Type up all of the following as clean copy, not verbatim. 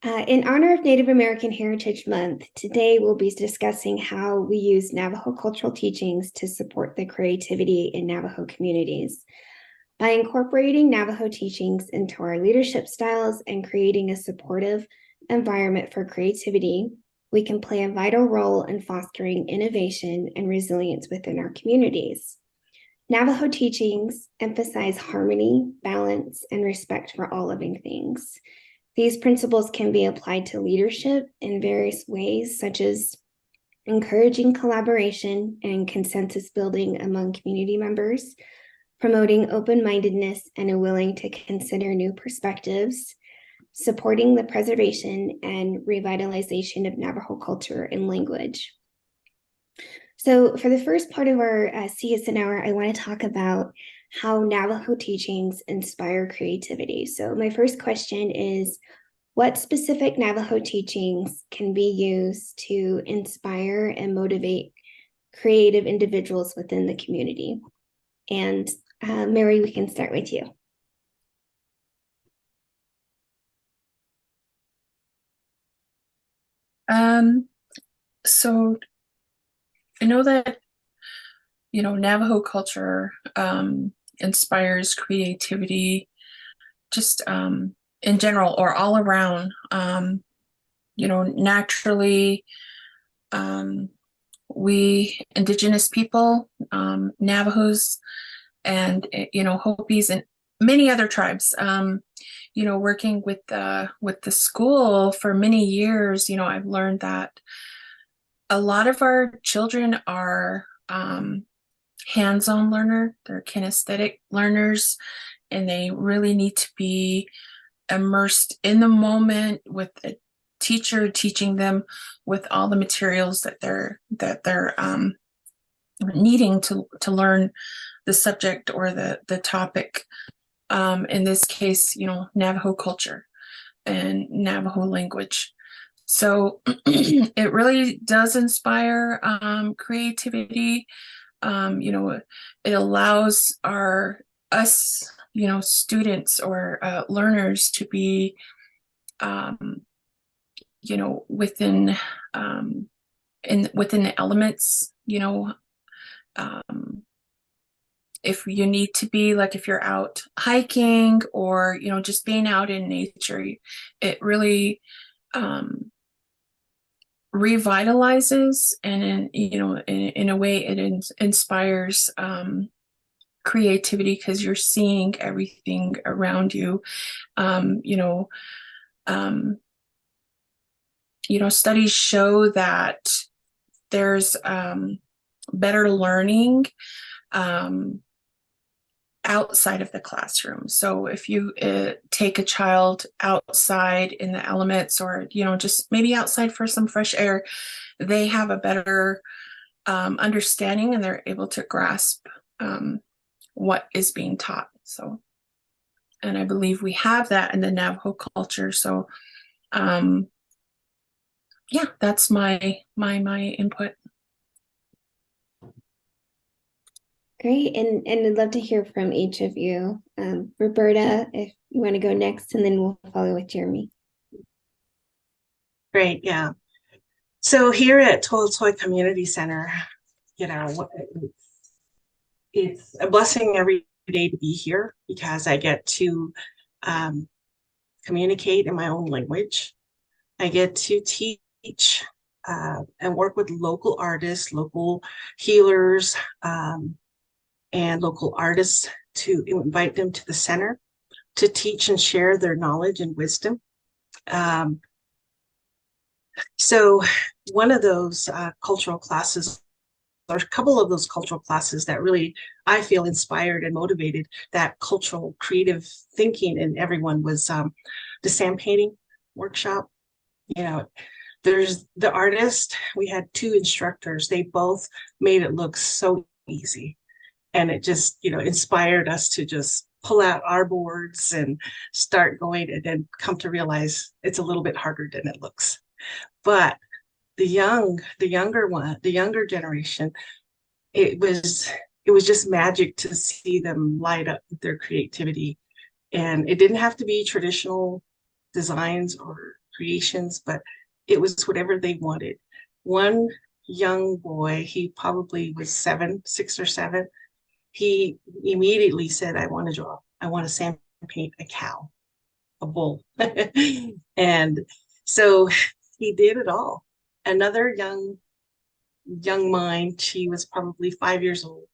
In honor of Native American Heritage Month, today we'll be discussing how we use Navajo cultural teachings to support the creativity in Navajo communities. By incorporating Navajo teachings into our leadership styles and creating a supportive environment for creativity, we can play a vital role in fostering innovation and resilience within our communities. Navajo teachings emphasize harmony, balance, and respect for all living things. These principles can be applied to leadership in various ways, such as encouraging collaboration and consensus building among community members, promoting open-mindedness and a willing to consider new perspectives, supporting the preservation and revitalization of Navajo culture and language. So for the first part of our Sihaisin Hour, I want to talk about how Navajo teachings inspire creativity. So my first question is, what specific Navajo teachings can be used to inspire and motivate creative individuals within the community? And Mary, we can start with you. So I know that, Navajo culture inspires creativity just in general or all around. Naturally, we Indigenous people, Navajos and, Hopis and many other tribes, working with the school for many years, I've learned that a lot of our children are hands-on learner, they're kinesthetic learners, and they really need to be immersed in the moment with a teacher teaching them with all the materials that they're needing to learn the subject or the topic. In this case, Navajo culture and Navajo language. So it really does inspire creativity. It allows us, students or learners to be, within within the elements. If you need to be, like, if you're out hiking or just being out in nature, it really revitalizes, and in a way it inspires creativity, because you're seeing everything around you. um, Studies show that there's better learning outside of the classroom. So if you take a child outside in the elements, or just maybe outside for some fresh air, they have a better understanding, and they're able to grasp what is being taught. So, and I believe we have that in the Navajo culture. So yeah, that's my input. Great, and I'd love to hear from each of you. Roberta, if you want to go next, and then we'll follow with Jeremy. Great, yeah. So here at Tolotoi Community Center, it's a blessing every day to be here, because I get to communicate in my own language. I get to teach and work with local artists, local healers, and local artists, to invite them to the center to teach and share their knowledge and wisdom. So one of those cultural classes, or a couple of those cultural classes that really I feel inspired and motivated that cultural creative thinking in everyone, was the sand painting workshop. There's the artist. We had two instructors. They both made it look so easy. And it just, inspired us to just pull out our boards and start going, and then come to realize it's a little bit harder than it looks. But the younger generation, it was just magic to see them light up with their creativity. And it didn't have to be traditional designs or creations, but it was whatever they wanted. One young boy, he probably was 6 or 7, he immediately said, I want to draw, I want to sand paint a cow, a bull. And so he did it all. Another young mind, she was probably 5 years old,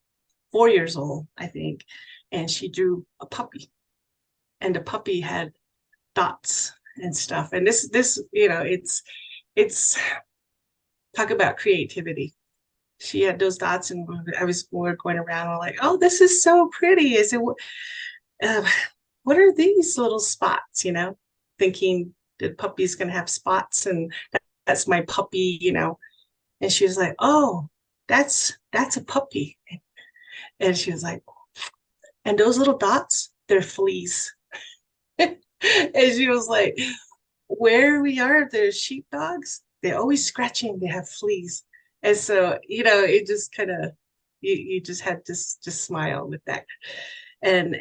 4 years old, I think, and she drew a puppy, and the puppy had dots and stuff. And this, it's talk about creativity. She had those dots, and we're going around and like, oh, this is so pretty. I said, what are these little spots? Thinking the puppy's gonna have spots, and that's my puppy. And she was like, oh, that's a puppy. And she was like, and those little dots, they're fleas. And she was like, where we are, there's sheepdogs. They're always scratching. They have fleas. And so, it just kind of, you just had to just smile with that. And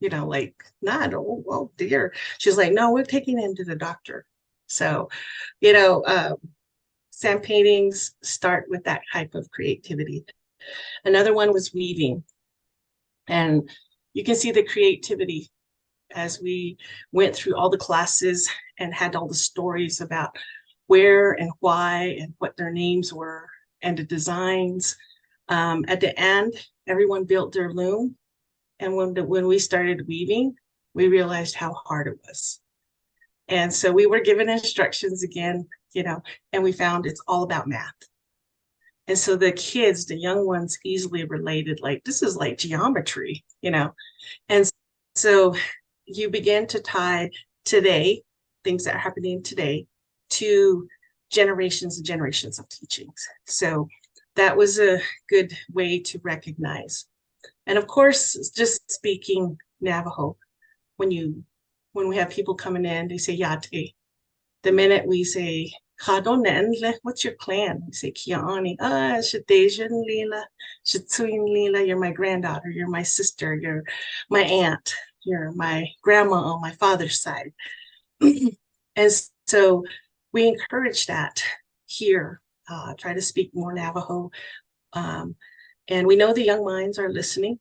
like, not, oh dear. She's like, no, we're taking him to the doctor. So, sand paintings start with that type of creativity. Another one was weaving. And you can see the creativity as we went through all the classes and had all the stories about where and why and what their names were and the designs. At the end, everyone built their loom. And when we started weaving, we realized how hard it was. And so we were given instructions again, and we found it's all about math. And so the kids, the young ones, easily related, like, this is like geometry, And so you begin to tie today, things that are happening today, to generations and generations of teachings. So that was a good way to recognize. And of course, just speaking Navajo, when we have people coming in, they say yate. The minute we say what's your clan? We say Kiani. Shadajan Lila, Shatsuin Lila, you're my granddaughter, you're my sister, you're my aunt, you're my grandma on my father's side. And so we encourage that here, try to speak more Navajo. And we know the young minds are listening.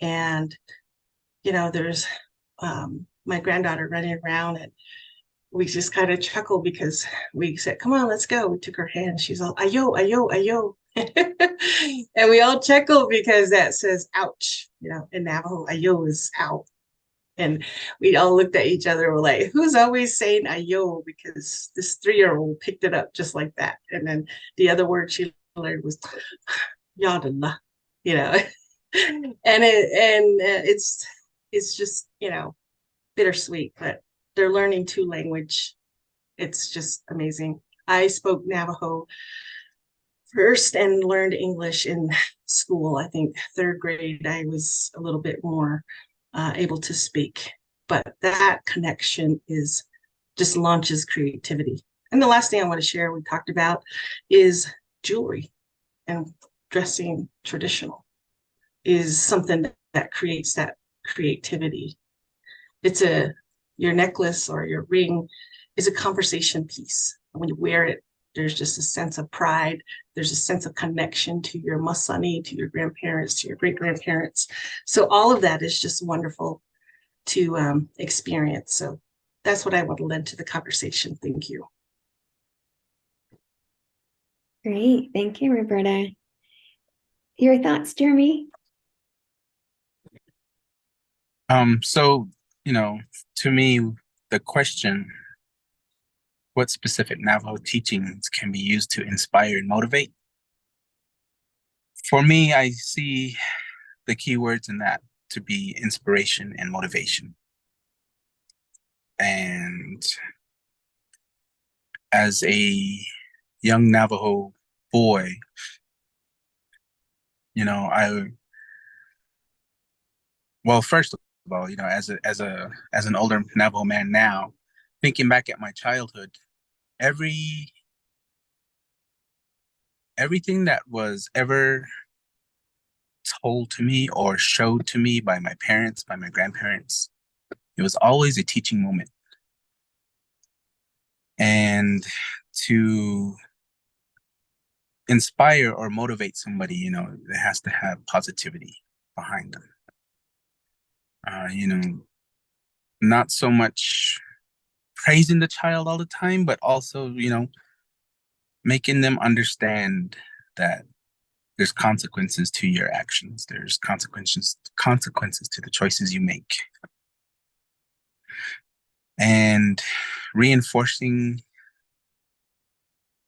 And, there's my granddaughter running around, and we just kind of chuckle because we said, come on, let's go. We took her hand. She's all, ayo, ayo, ayo. And we all chuckle because that says, ouch. In Navajo, ayo is out. And we all looked at each other. We're like, who's always saying ayo? Because this 3-year-old picked it up just like that. And then the other word she learned was yadala, and it's just, bittersweet, but they're learning 2 language. It's just amazing. I spoke Navajo first and learned English in school. I think 3rd grade, I was a little bit more able to speak, but that connection just launches creativity. And the last thing I want to share, we talked about, is jewelry and dressing traditional is something that creates that creativity. Your necklace or your ring is a conversation piece. When you wear it, there's just a sense of pride. There's a sense of connection to your masani, to your grandparents, to your great-grandparents. So all of that is just wonderful to experience. So that's what I want to lend to the conversation. Thank you. Great. Thank you, Roberta. Your thoughts, Jeremy? So, to me, the question, what specific Navajo teachings can be used to inspire and motivate? For me, I see the key words in that to be inspiration and motivation. And as a young Navajo boy, first of all, as an older Navajo man now, thinking back at my childhood, everything that was ever told to me or showed to me by my parents, by my grandparents, it was always a teaching moment. And to inspire or motivate somebody, it has to have positivity behind them. Not so much praising the child all the time, but also, making them understand that there's consequences to your actions. There's consequences to the choices you make. And reinforcing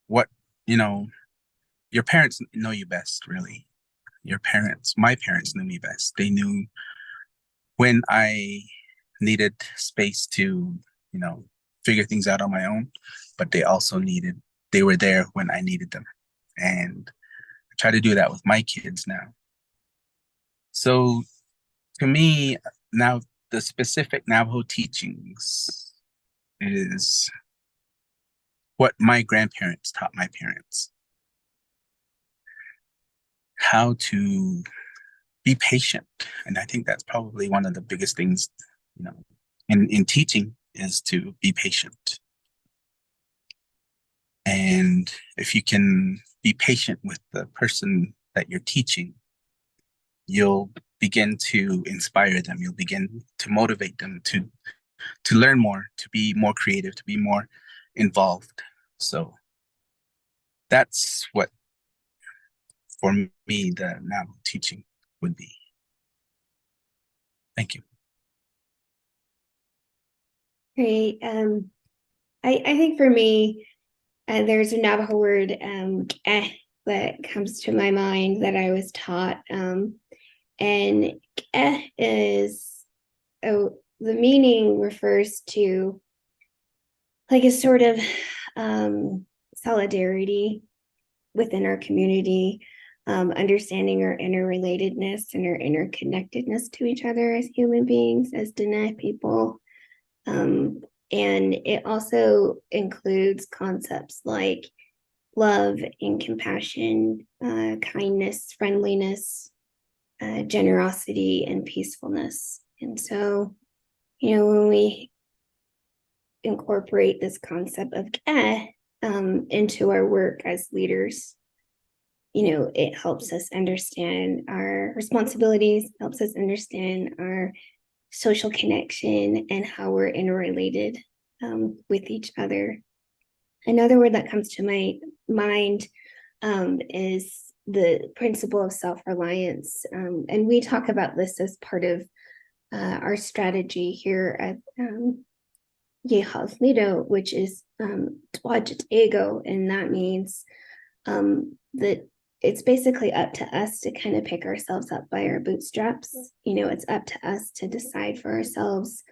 what, your parents know you best, really. My parents knew me best. They knew when I needed space to, figure things out on my own, but they were there when I needed them. And I try to do that with my kids now. So to me, now the specific Navajo teachings is what my grandparents taught my parents. How to be patient. And I think that's probably one of the biggest things, in teaching, is to be patient. And if you can be patient with the person that you're teaching, you'll begin to inspire them. You'll begin to motivate them to learn more, to be more creative, to be more involved. So that's what, for me, the Navajo teaching would be. Thank you. Great. I think for me, there's a Navajo word, that comes to my mind that I was taught. And is, the meaning refers to like a sort of solidarity within our community, understanding our interrelatedness and our interconnectedness to each other as human beings, as Dene people. And it also includes concepts like love and compassion, kindness, friendliness, generosity, and peacefulness. And so, when we incorporate this concept of into our work as leaders, it helps us understand our responsibilities, helps us understand our social connection and how we're interrelated with each other. Another word that comes to my mind is the principle of self-reliance. And we talk about this as part of our strategy here at Lido, which is Twajit Ego. And that means that it's basically up to us to kind of pick ourselves up by our bootstraps. It's up to us to decide for ourselves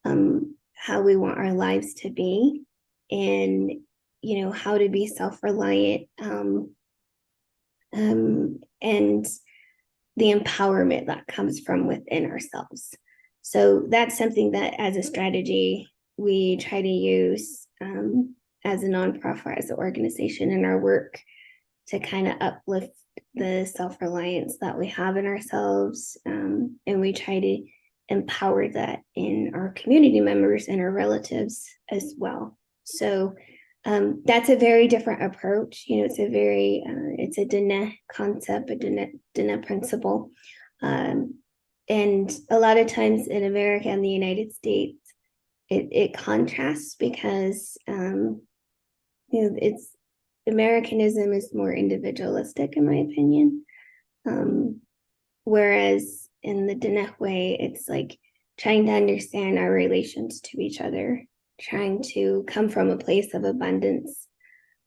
how we want our lives to be, and how to be self-reliant, and the empowerment that comes from within ourselves. So that's something that, as a strategy, we try to use as a nonprofit, as an organization in our work, to kind of uplift the self-reliance that we have in ourselves. And we try to empower that in our community members and our relatives as well. So that's a very different approach. It's a Dene concept, a Dene principle. And a lot of times in America and the United States, it contrasts because, it's Americanism is more individualistic, in my opinion. Whereas in the Dene way, it's like trying to understand our relations to each other, trying to come from a place of abundance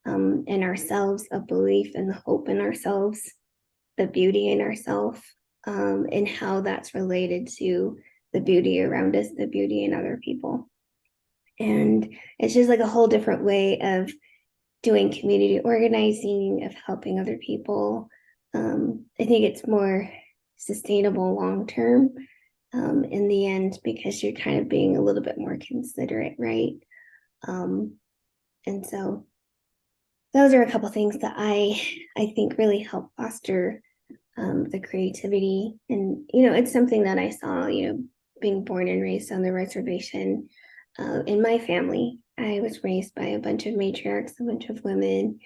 in ourselves, of belief and the hope in ourselves, the beauty in ourselves, and how that's related to the beauty around us, the beauty in other people. And it's just like a whole different way of doing community organizing, of helping other people. I think it's more sustainable long-term in the end, because you're kind of being a little bit more considerate, right? And so those are a couple things that I think really help foster the creativity. And, it's something that I saw, being born and raised on the reservation in my family. I was raised by a bunch of matriarchs, a bunch of women,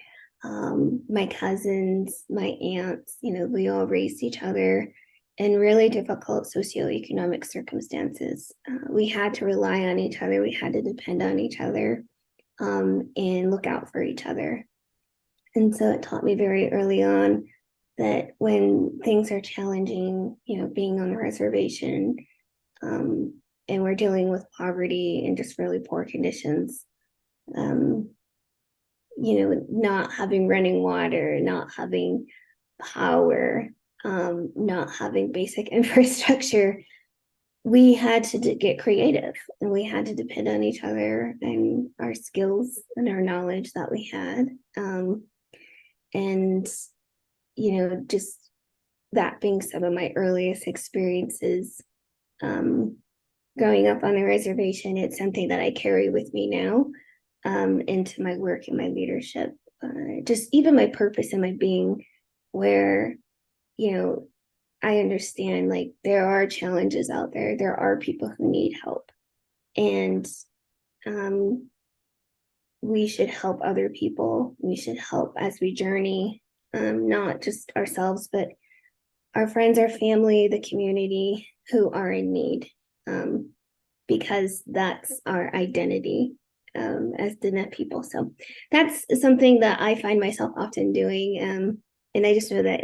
my cousins, my aunts, we all raised each other in really difficult socioeconomic circumstances. We had to rely on each other, we had to depend on each other, and look out for each other. And so it taught me very early on that when things are challenging, being on the reservation, and we're dealing with poverty and just really poor conditions, not having running water, not having power, not having basic infrastructure, we had to get creative, and we had to depend on each other and our skills and our knowledge that we had. And, just that being some of my earliest experiences, growing up on the reservation, it's something that I carry with me now, into my work and my leadership, just even my purpose and my being, where, I understand, like, there are challenges out there. There are people who need help, and we should help other people. We should help as we journey, not just ourselves, but our friends, our family, the community who are in need, because that's our identity, as Diné people. So that's something that I find myself often doing. And I just know that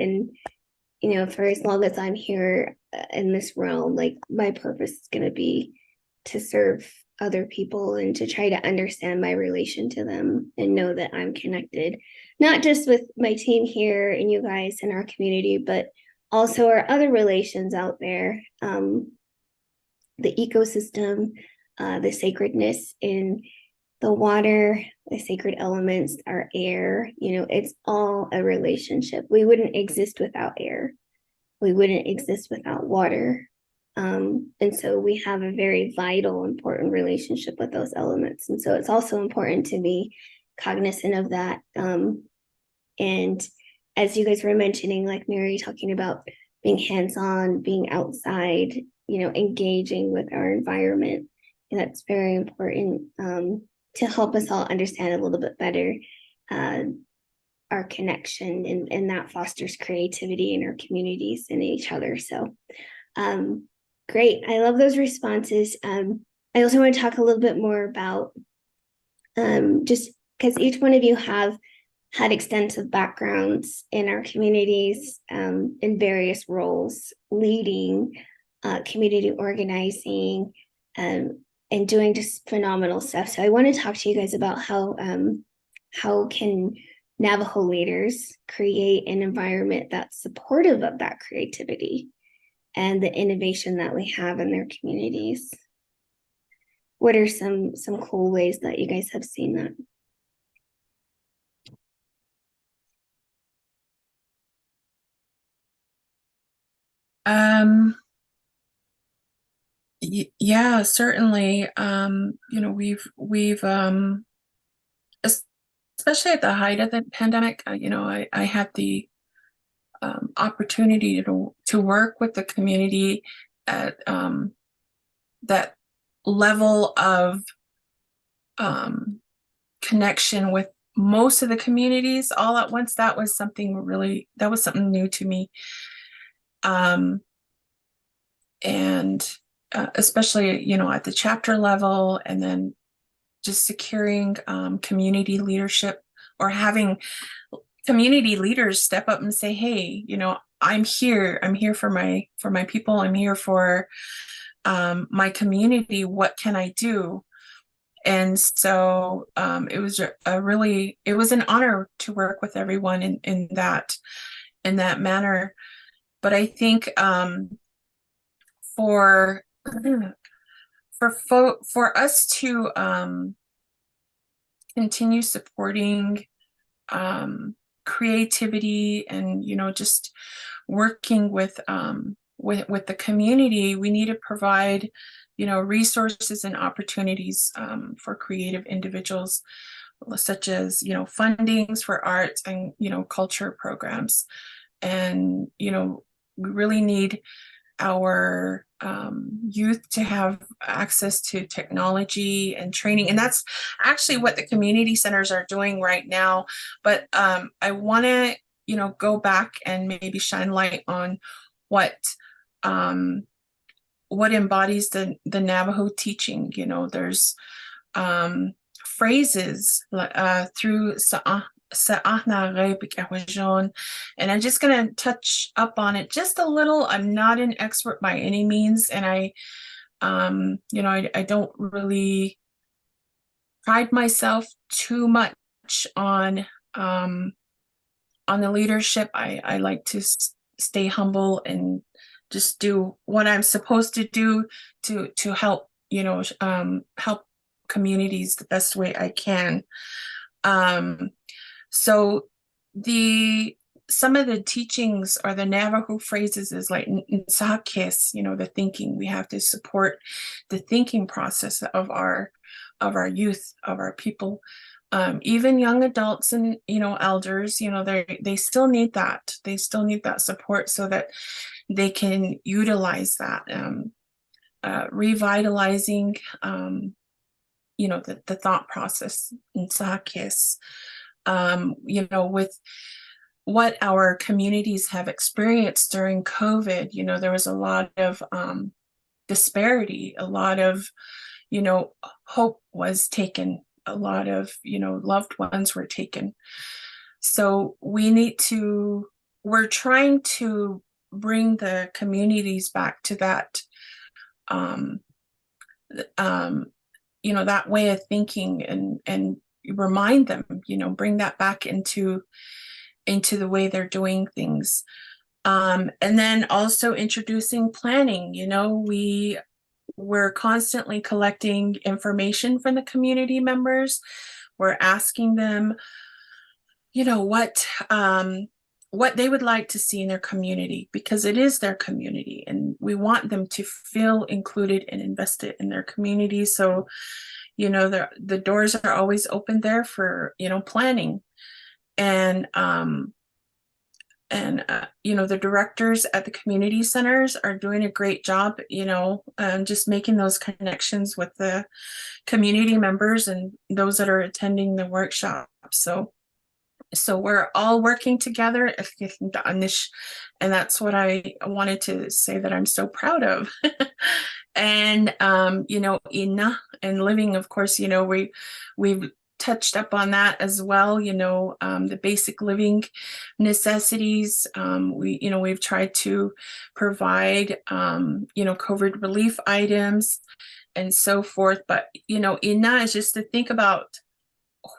for as long as I'm here, in this realm, like, my purpose is going to be to serve other people and to try to understand my relation to them and know that I'm connected, not just with my team here and you guys in our community, but also our other relations out there, the ecosystem, the sacredness in the water, the sacred elements, our air, it's all a relationship. We wouldn't exist without air. We wouldn't exist without water. And so we have a very vital, important relationship with those elements. And so it's also important to be cognizant of that. And as you guys were mentioning, like Mary talking about being hands-on, being outside, engaging with our environment, and that's very important, to help us all understand a little bit better, our connection, and that fosters creativity in our communities and each other. So great. I love those responses. I also want to talk a little bit more about, just because each one of you have had extensive backgrounds in our communities, in various roles, leading, community organizing, and doing just phenomenal stuff. So I want to talk to you guys about how can Navajo leaders create an environment that's supportive of that creativity and the innovation that we have in their communities. What are some cool ways that you guys have seen that? Yeah, certainly. We've especially at the height of the pandemic, I had the opportunity to work with the community at that level of connection with most of the communities all at once. That was something new to me. And especially, at the chapter level, and then just securing community leadership, or having community leaders step up and say, hey, I'm here for my people, I'm here for my community, what can I do? And so it was an honor to work with everyone in that manner. But I think for us to continue supporting creativity and just working with the community, we need to provide resources and opportunities for creative individuals, such as fundings for arts and culture programs. And we really need our youth to have access to technology and training. And that's actually what the community centers are doing right now. But I want to, go back and maybe shine light on what embodies the Navajo teaching. There's phrases through and I'm just going to touch up on it just a little. I'm not an expert by any means, and I don't really pride myself too much on the leadership. I like to stay humble and just do what I'm supposed to do to help help communities the best way I can. So some of the teachings or the Navajo phrases is like Sihasin, the thinking. We have to support the thinking process of our youth, of our people. Even young adults and elders, they still need that. They still need that support so that they can utilize that, revitalizing the thought process in Sakis, with what our communities have experienced during COVID. There was a lot of disparity, a lot of hope was taken, a lot of loved ones were taken. So we're trying to bring the communities back to that that way of thinking, and remind them, bring that back into the way they're doing things. And then also introducing planning. We're constantly collecting information from the community members. We're asking them, what they would like to see in their community, because it is their community, and we want them to feel included and invested in their community. So, the doors are always open there for, planning. And the directors at the community centers are doing a great job, just making those connections with the community members and those that are attending the workshop. So we're all working together, and that's what I wanted to say that I'm so proud of. And Ina and living, of course, we've touched up on that as well. The basic living necessities. We've tried to provide COVID relief items and so forth. But Ina is just to think about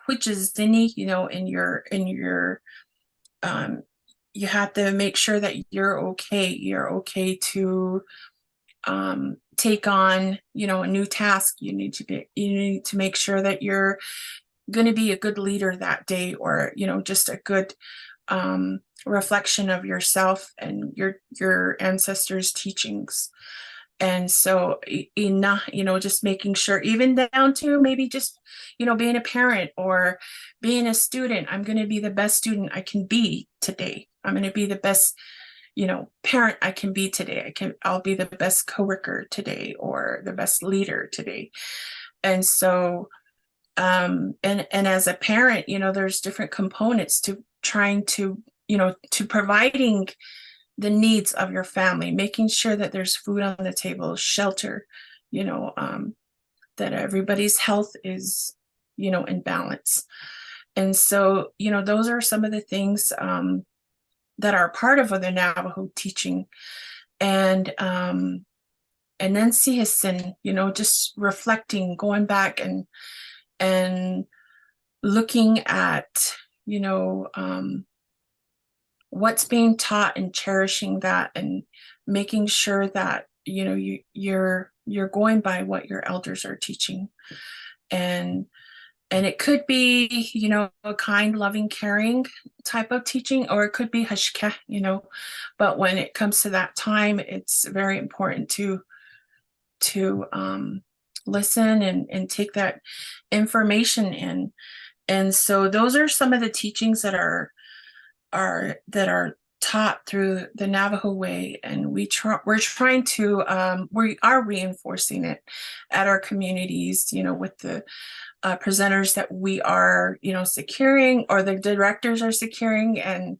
which is in your you have to make sure that you're okay to take on a new task. You need to make sure that you're going to be a good leader that day, or just a good reflection of yourself and your ancestors' teachings. And so just making sure, even down to maybe just being a parent or being a student, I'm going to be the best student I can be today. I'm going to be the best parent I can be today. I'll be the best coworker today, or the best leader today. And so and as a parent, there's different components to trying to to providing the needs of your family, making sure that there's food on the table, shelter, that everybody's health is in balance. And so those are some of the things that are part of the Navajo teaching. And then Sihasin, just reflecting, going back and looking at what's being taught, and cherishing that, and making sure that you're going by what your elders are teaching. And it could be a kind, loving, caring type of teaching, or it could be hashka, but when it comes to that time, it's very important to listen and take that information in. And so those are some of the teachings that are taught through the Navajo way, and we're trying to we are reinforcing it at our communities, with the presenters that we are, securing, or the directors are securing, and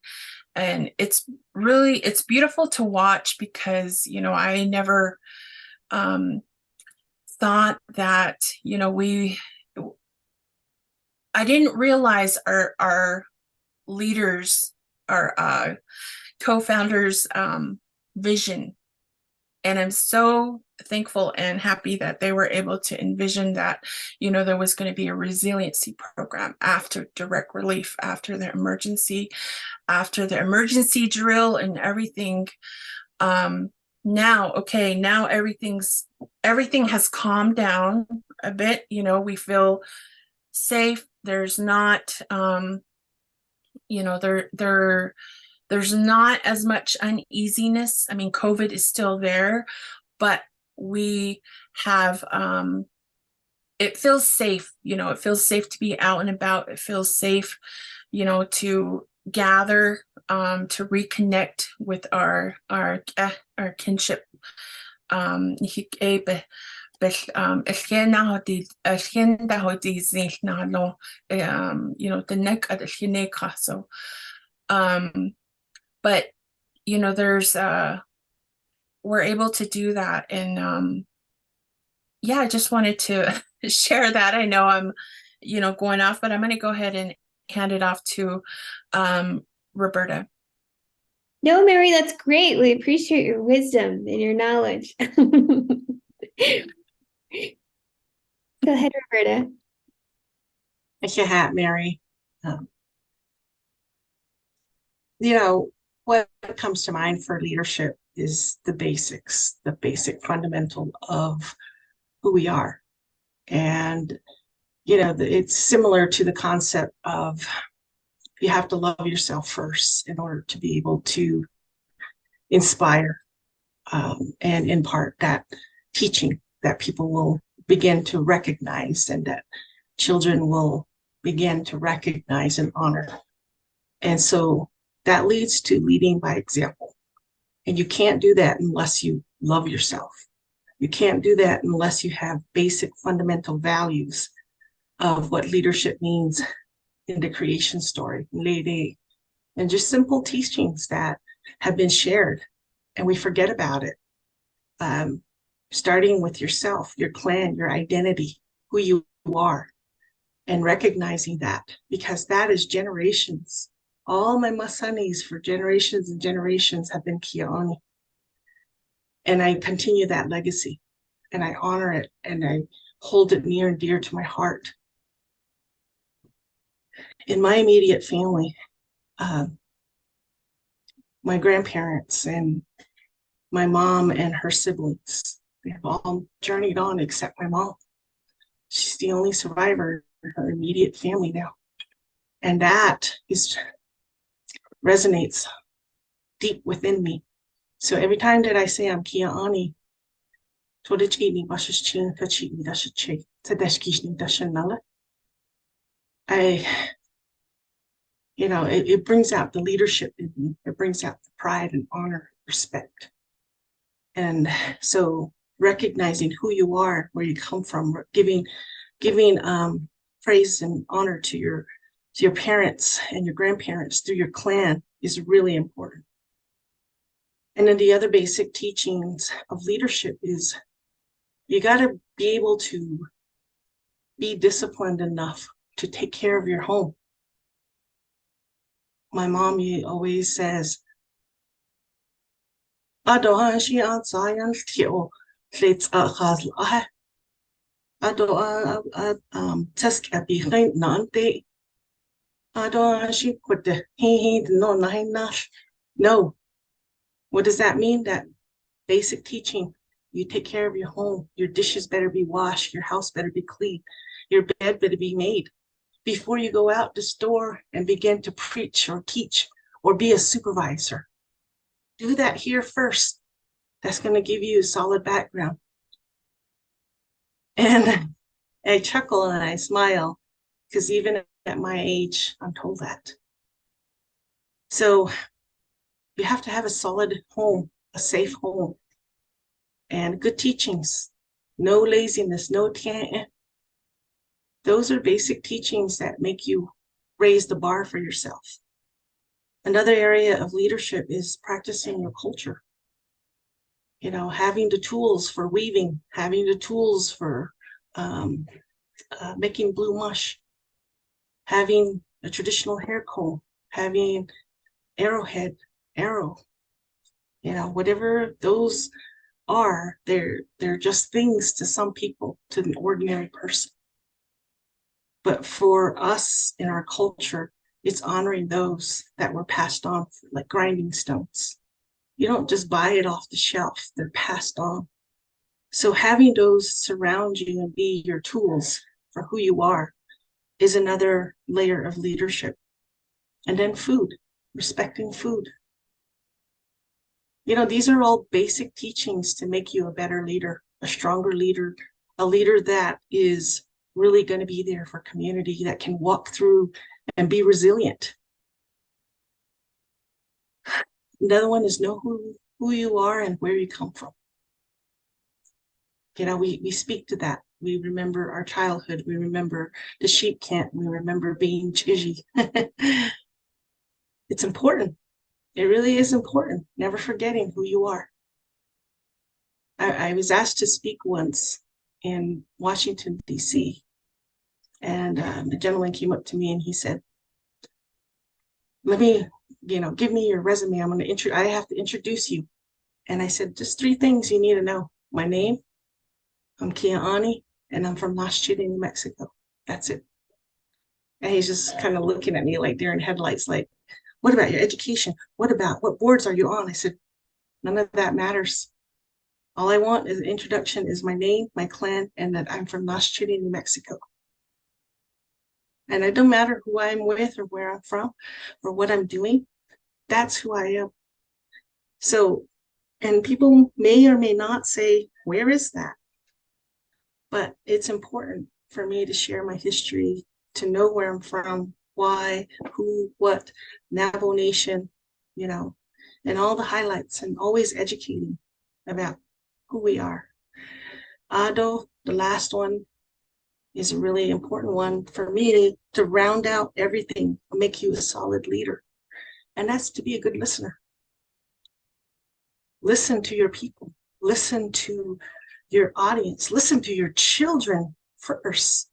it's beautiful to watch, because I never thought that I didn't realize our leaders, our co-founders vision, and I'm so thankful and happy that they were able to envision that there was going to be a resiliency program after direct relief, after the emergency drill and everything. Now everything has calmed down a bit. We feel safe. There's not there's not as much uneasiness. I mean, COVID is still there, but we have it feels safe. It feels safe to be out and about. It feels safe to gather, to reconnect with our kinship. So but there's we're able to do that, and yeah, I just wanted to share that. I know I'm going off, but I'm going to go ahead and hand it off to Roberta. No, Mary, that's great. We appreciate your wisdom and your knowledge. Go ahead, Roberta. Thank you, hat, Mary. What comes to mind for leadership is the basics, the basic fundamental of who we are. And, it's similar to the concept of you have to love yourself first in order to be able to inspire and impart that teaching that people will begin to recognize, and that children will begin to recognize and honor. And so that leads to leading by example. And you can't do that unless you love yourself. You can't do that unless you have basic fundamental values of what leadership means in the creation story, and just simple teachings that have been shared, and we forget about it. Starting with yourself, your clan, your identity, who you are, and recognizing that, because that is generations. All my masanis for generations and generations have been Kia'ani. And I continue that legacy, and I honor it, and I hold it near and dear to my heart. In my immediate family, my grandparents and my mom and her siblings, they have all journeyed on except my mom. She's the only survivor in her immediate family now. And that resonates deep within me. So every time that I say I'm Kia'ani, it brings out the leadership in me. It brings out the pride and honor, respect. And so recognizing who you are, where you come from, giving praise and honor to your parents and your grandparents through your clan is really important. And then the other basic teachings of leadership is you got to be able to be disciplined enough to take care of your home. My mom always says, I don't she answer let's test at behind nante. I don't she put the no. What does that mean? That basic teaching. You take care of your home. Your dishes better be washed. Your house better be clean. Your bed better be made before you go out the store and begin to preach or teach or be a supervisor. Do that here first. That's going to give you a solid background. And I chuckle and I smile, because even at my age, I'm told that. So You have to have a solid home, a safe home, and good teachings. No laziness, no can't. Those are basic teachings that make you raise the bar for yourself. Another area of leadership is practicing your culture. You know, having the tools for weaving, having the tools for making blue mush, having a traditional hair comb, having arrowhead, arrow, you know, whatever those are, they're just things to some people, to an ordinary person. But for us in our culture, it's honoring those that were passed on, like grinding stones. You don't just buy it off the shelf, they're passed on. So having those surround you and be your tools for who you are is another layer of leadership. And then food, respecting food. You know, these are all basic teachings to make you a better leader, a stronger leader, a leader that is really going to be there for community, that can walk through and be resilient. Another one is know who you are and where you come from. You know, we speak to that. We remember our childhood. We remember the sheep camp. We remember being chizzy. It's important. It really is important. Never forgetting who you are. I was asked to speak once in Washington, D.C. And a gentleman came up to me and he said, let me, give me your resume. I have to introduce you. And I said, just 3 things you need to know. My name, I'm Kia'ani, and I'm from Las Chile, New Mexico. That's it. And he's just kind of looking at me like deer in headlights, like, what about your education? What boards are you on? I said, none of that matters. All I want is an introduction is my name, my clan, and that I'm from Las Chile, New Mexico. And it don't matter who I'm with or where I'm from or what I'm doing. That's who I am. So, and people may or may not say, where is that? But it's important for me to share my history, to know where I'm from, why, who, what, Navajo Nation, and all the highlights, and always educating about who we are. Ado, the last one, is a really important one for me to round out everything, make you a solid leader. And that's to be a good listener. Listen to your people, listen to your audience, listen to your children first,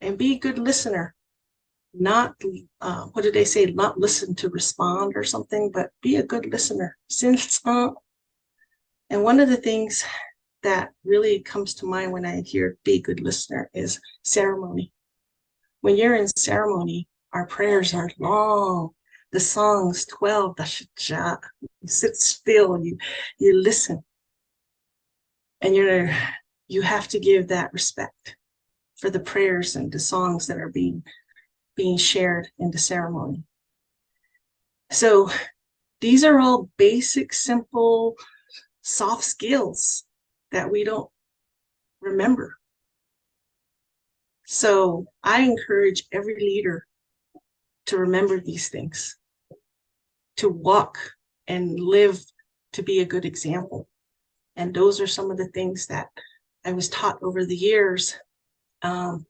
and be a good listener. Not, what did they say? Not listen to respond or something, but be a good listener. And one of the things that really comes to mind when I hear be a good listener is ceremony. When you're in ceremony, our prayers are long. The songs, 12, the shajat. You sit still, you listen. And you have to give that respect for the prayers and the songs that are being shared in the ceremony. So these are all basic, simple, soft skills that we don't remember. So I encourage every leader to remember these things, to walk and live to be a good example. And those are some of the things that I was taught over the years. And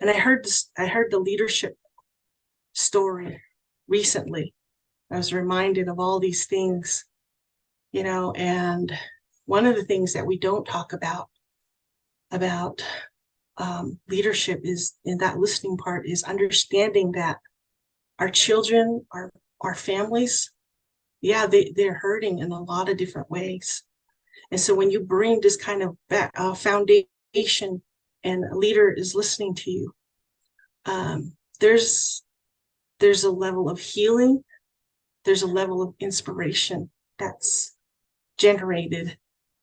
I heard the leadership story recently. I was reminded of all these things, and one of the things that we don't talk about leadership is, in that listening part, is understanding that our children, our families, they're hurting in a lot of different ways. And so when you bring this kind of foundation and a leader is listening to you, there's a level of healing, there's a level of inspiration that's generated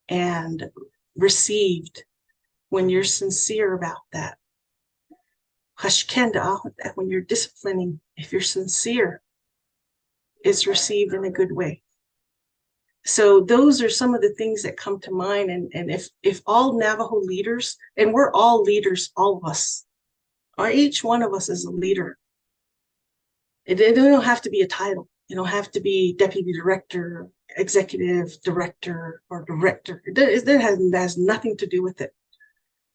and received when you're sincere about that. When you're disciplining, if you're sincere, it's received in a good way. So those are some of the things that come to mind. And if all Navajo leaders, and we're all leaders, all of us, or each one of us is a leader. It don't have to be a title. You don't have to be deputy director, executive director, or director. That has nothing to do with it.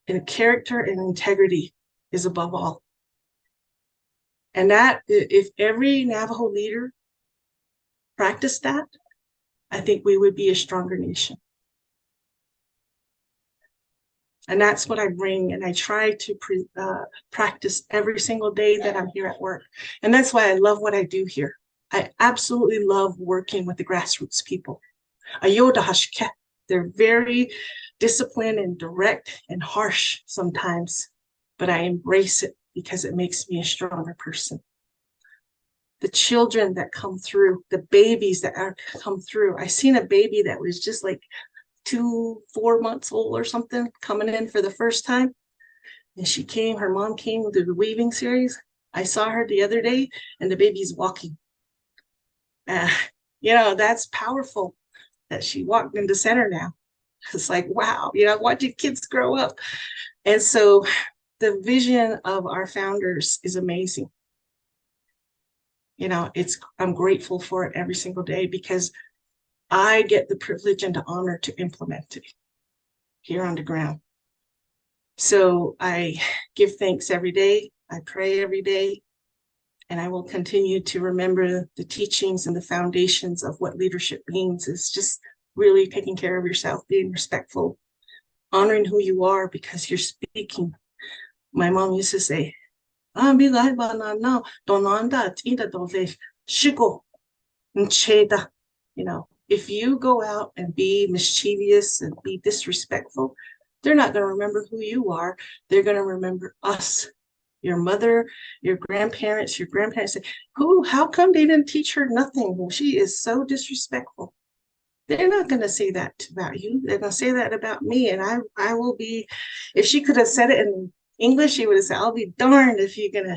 And character and integrity is above all. And that, if every Navajo leader practiced that, I think we would be a stronger nation. And that's what I bring, and I try to practice every single day that I'm here at work. And that's why I love what I do here. I absolutely love working with the grassroots people. They're very disciplined and direct and harsh sometimes, but I embrace it because it makes me a stronger person. The children that come through, the babies that come through. I seen a baby that was just like 4 months old or something, coming in for the first time. And her mom came to the weaving series. I saw her the other day, and the baby's walking. That's powerful that she walked into center now. It's like, wow, watching kids grow up. And so the vision of our founders is amazing. I'm grateful for it every single day because I get the privilege and the honor to implement it here on the ground. So I give thanks every day. I pray every day. And I will continue to remember the teachings and the foundations of what leadership means is just really taking care of yourself, being respectful, honoring who you are because you're speaking. My mom used to say, if you go out and be mischievous and be disrespectful, they're not going to remember who you are. They're going to remember us, your mother, your grandparents say, how come they didn't teach her nothing? Well, she is so disrespectful. They're not going to say that about you. They're going to say that about me. And I will be, if she could have said it in English, she would have said, I'll be darned if you're going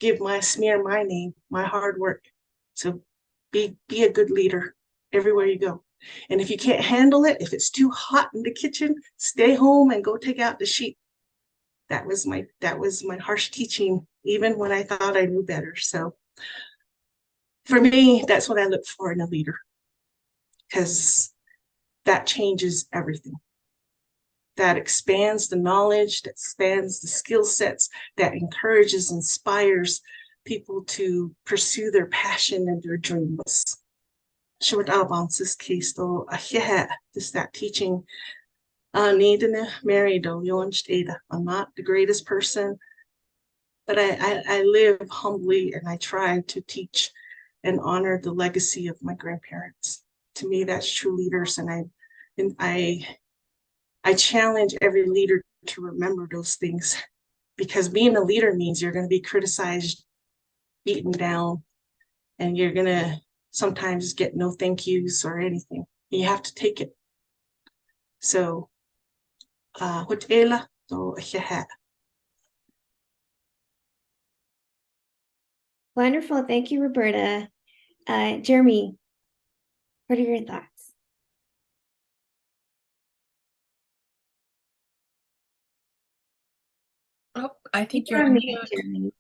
to smear my name, my hard work. So be a good leader everywhere you go. And if you can't handle it, if it's too hot in the kitchen, stay home and go take out the sheep. That was my harsh teaching, even when I thought I knew better. So for me, that's what I look for in a leader, because that changes everything. That expands the knowledge, that expands the skill sets, that encourages, inspires people to pursue their passion and their dreams. Short this case though, just that teaching. I'm not the greatest person, but I live humbly and I try to teach and honor the legacy of my grandparents. To me, that's true leaders, and I challenge every leader to remember those things, because being a leader means you're going to be criticized, beaten down, and you're going to sometimes get no thank yous or anything. You have to take it. So, Wonderful. Thank you, Roberta. Jeremy, what are your thoughts? Oh, I think you're on mute, Jeremy.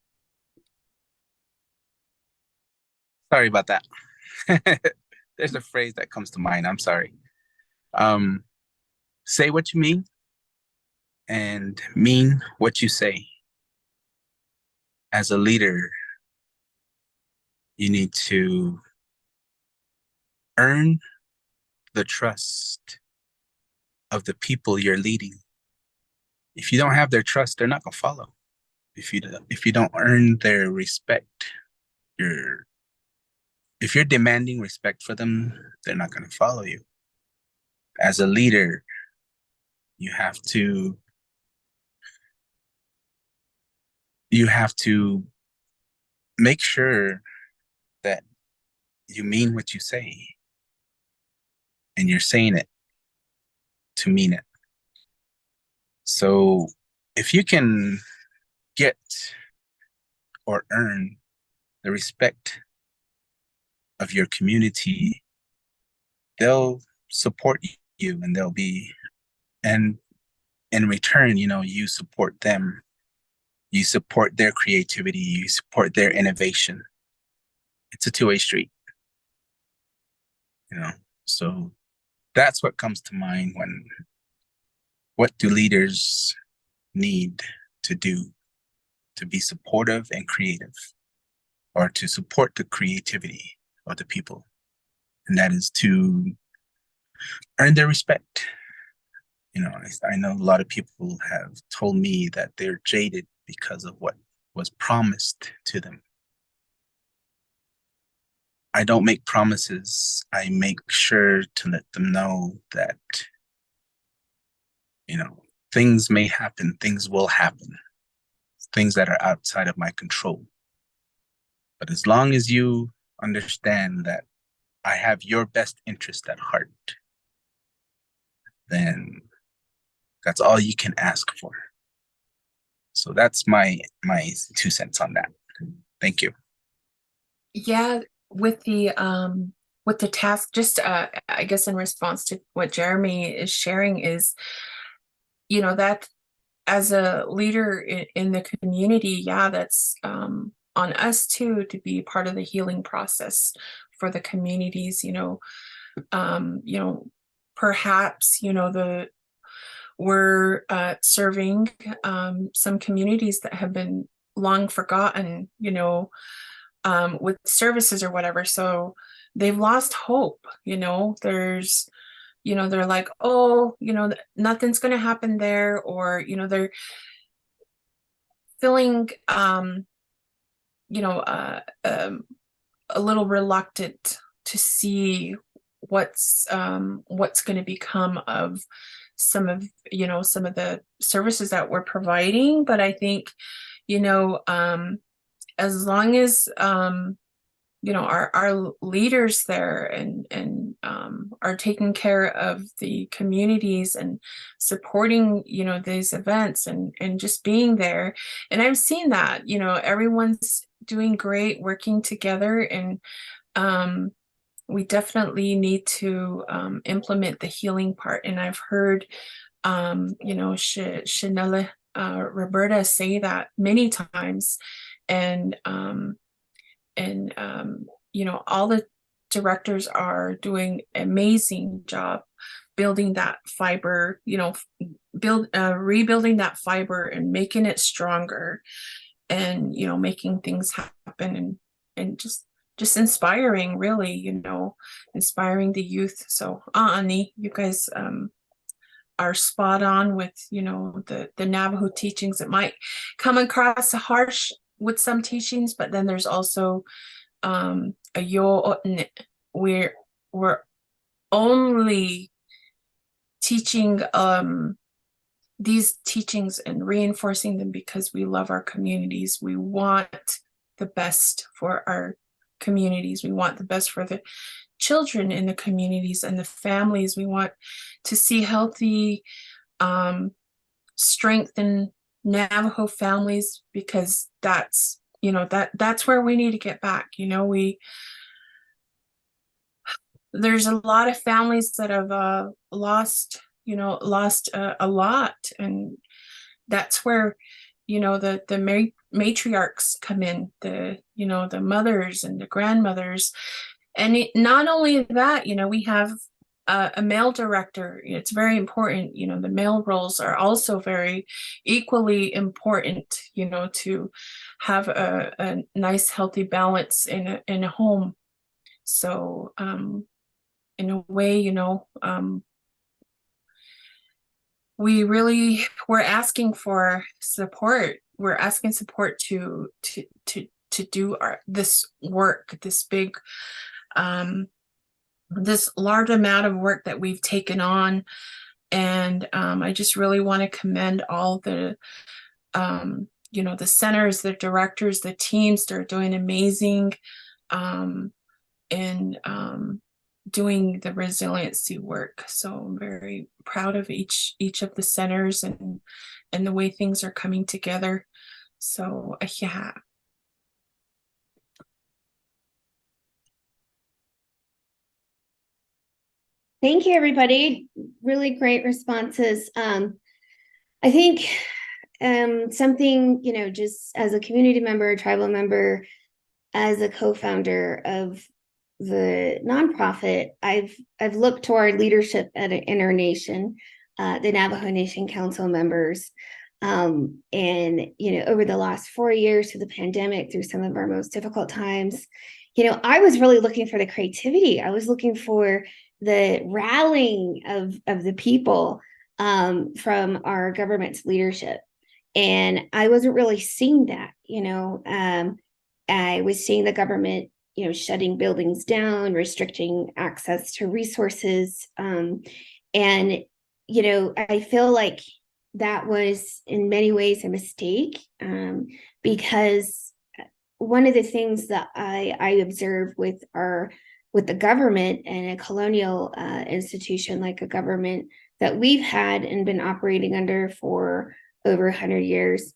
Sorry about that. There's a phrase that comes to mind. I'm sorry. Say what you mean and mean what you say. As a leader, you need to earn the trust of the people you're leading. If you don't have their trust, they're not going to follow. If you don't earn their respect, if you're demanding respect for them, they're not going to follow you. As a leader, you have to make sure that you mean what you say, and you're saying it to mean it. So if you can get or earn the respect of your community, they'll support you, and and in return, you support them. You support their creativity, you support their innovation. It's a two-way street. you know. So that's what comes to mind when, what do leaders need to do to be supportive and creative, or to support the creativity of the people? And that is to earn their respect. You know, I know a lot of people have told me that they're jaded because of what was promised to them. I don't make promises. I make sure to let them know that, you know, things may happen, things will happen, things that are outside of my control. But as long as you understand that I have your best interest at heart, then that's all you can ask for. So that's my 2 cents on that. Thank you. Yeah, with the task, just I guess in response to what Jeremy is sharing is, that as a leader in the community, yeah, that's on us too, to be part of the healing process for the communities. Perhaps we're serving some communities that have been long forgotten, with services or whatever. So they've lost hope. They're like, oh, nothing's going to happen there, or they're feeling a little reluctant to see what's going to become of some of the services that we're providing. But I think as long as our leaders there and are taking care of the communities and supporting these events and just being there. And I've seen that everyone's doing great, working together, and we definitely need to implement the healing part. And I've heard Chanela Roberta say that many times. And all the directors are doing an amazing job building that fiber, rebuilding that fiber and making it stronger, and making things happen, and just inspiring, really, inspiring the youth. So Ani, you guys are spot on with the Navajo teachings. It might come across harsh with some teachings, but then there's also we're only teaching these teachings and reinforcing them because we love our communities. We want the best for our communities. We want the best for the children in the communities and the families. We want to see healthy, strengthened Navajo families, because that's where we need to get back. There's a lot of families that have lost a lot, and that's where the matriarchs come in, the mothers and the grandmothers. And not only that, we have a male director. It's very important. The male roles are also very equally important, to have a nice, healthy balance in a home. So in a way, we're asking for support. We're asking support to do this work, this big, this large amount of work that we've taken on. And I just really want to commend all the the centers, the directors, the teams. They're doing amazing in doing the resiliency work. So I'm very proud of each of the centers and the way things are coming together. So yeah. Thank you, everybody. Really great responses. I think something, just as a community member, tribal member, as a co-founder of the nonprofit, I've looked to our leadership in our nation, the Navajo Nation Council members, and over the last 4 years through the pandemic, through some of our most difficult times, I was really looking for the creativity. I was looking for the rallying of the people from our government's leadership, and I wasn't really seeing that. I was seeing the government, shutting buildings down, restricting access to resources. And, I feel like that was in many ways a mistake, because one of the things that I observed with the government and a colonial institution like a government that we've had and been operating under for over 100 years,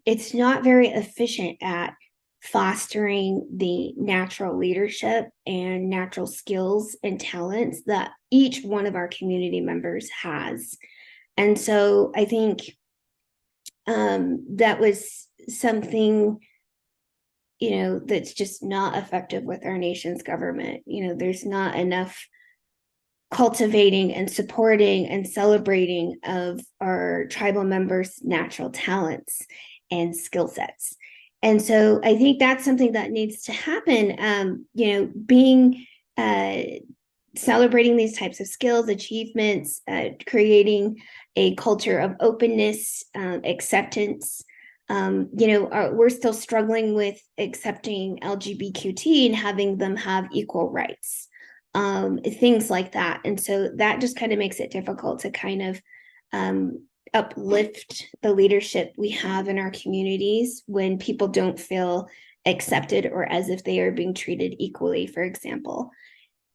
it's not very efficient at fostering the natural leadership and natural skills and talents that each one of our community members has. And so I think that was something, that's just not effective with our nation's government. There's not enough cultivating and supporting and celebrating of our tribal members' natural talents and skill sets. And so I think that's something that needs to happen, celebrating these types of skills, achievements, creating a culture of openness, acceptance. We're still struggling with accepting LGBTQ and having them have equal rights, things like that. And so that just kind of makes it difficult to kind of uplift the leadership we have in our communities when people don't feel accepted or as if they are being treated equally, for example.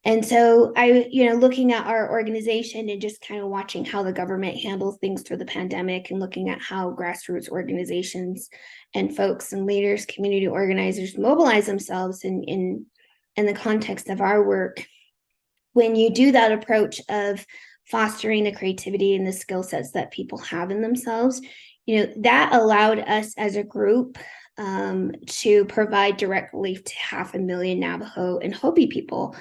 And so looking at our organization and just kind of watching how the government handles things through the pandemic and looking at how grassroots organizations and folks and leaders, community organizers mobilize themselves in the context of our work. When you do that approach of fostering the creativity and the skill sets that people have in themselves, that allowed us as a group to provide direct relief to 500,000 Navajo and Hopi people,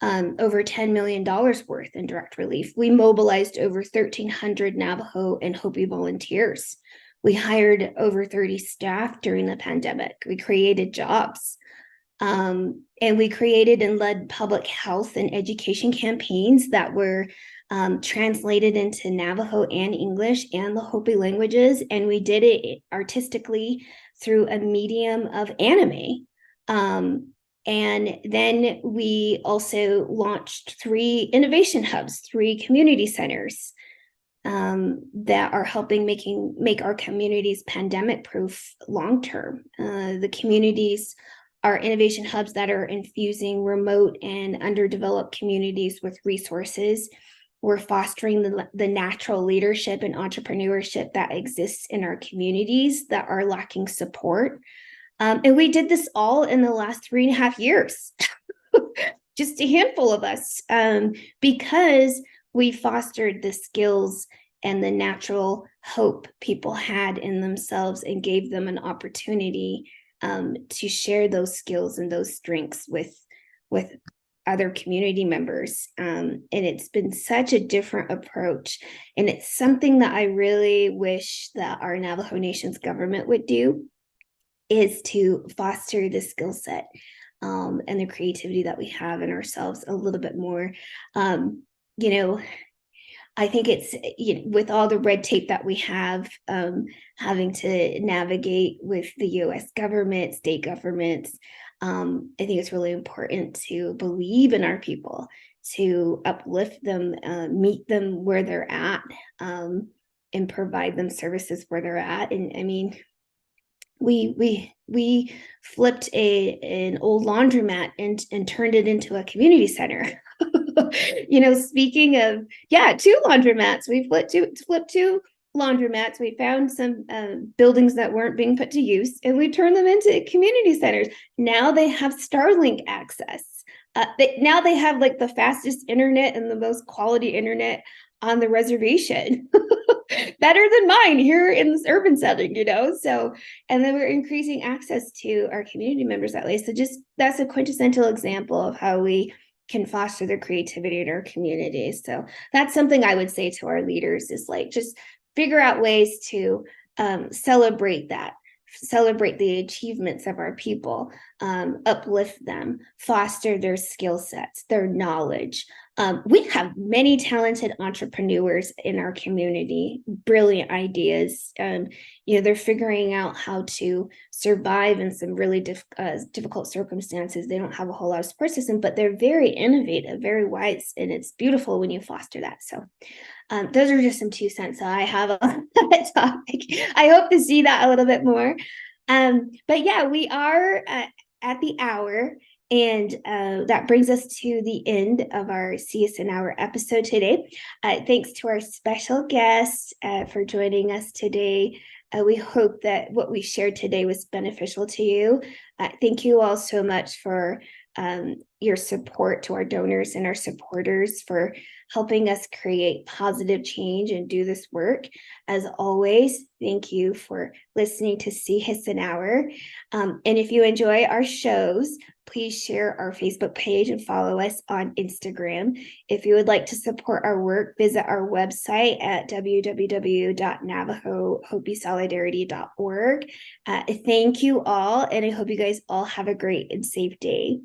over $10 million worth in direct relief. We mobilized over 1,300 Navajo and Hopi volunteers. We hired over 30 staff during the pandemic. We created jobs. And we created and led public health and education campaigns that were translated into Navajo and English and the Hopi languages. And we did it artistically through a medium of anime. And then we also launched 3 innovation hubs, 3 community centers that are helping make our communities pandemic proof long term. The communities are innovation hubs that are infusing remote and underdeveloped communities with resources. We're fostering the natural leadership and entrepreneurship that exists in our communities that are lacking support. And we did this all in the last 3.5 years, just a handful of us, because we fostered the skills and the natural hope people had in themselves and gave them an opportunity to share those skills and those strengths with other community members. And it's been such a different approach. And it's something that I really wish that our Navajo Nation's government would do, is to foster the skill set and the creativity that we have in ourselves a little bit more. I think it's, with all the red tape that we have, having to navigate with the US government, state governments, I think it's really important to believe in our people, to uplift them, meet them where they're at, and provide them services where they're at. And I mean, we flipped an old laundromat and turned it into a community center. Speaking of, 2 laundromats, we flipped two laundromats. We found some buildings that weren't being put to use, and we turned them into community centers. Now they have Starlink access. Now they have like the fastest internet and the most quality internet on the reservation. better than mine here in this urban setting, So, and then we're increasing access to our community members that way. So just that's a quintessential example of how we can foster the creativity in our communities. So that's something I would say to our leaders is like, just figure out ways to celebrate the achievements of our people, uplift them, foster their skill sets, their knowledge. We have many talented entrepreneurs in our community, brilliant ideas. They're figuring out how to survive in some really difficult circumstances. They don't have a whole lot of support system, but they're very innovative, very wise, and it's beautiful when you foster that. So those are just some 2 cents I have on that topic. I hope to see that a little bit more. But yeah, we are at the hour, and that brings us to the end of our Sihaisin Hour episode today. Thanks to our special guest for joining us today. We hope that what we shared today was beneficial to you. Thank you all so much for your support, to our donors and our supporters, for helping us create positive change and do this work. As always, thank you for listening to Sihaisin Hour. And if you enjoy our shows, please share our Facebook page and follow us on Instagram. If you would like to support our work, visit our website at www.navajobisolidarity.org. Thank you all, and I hope you guys all have a great and safe day.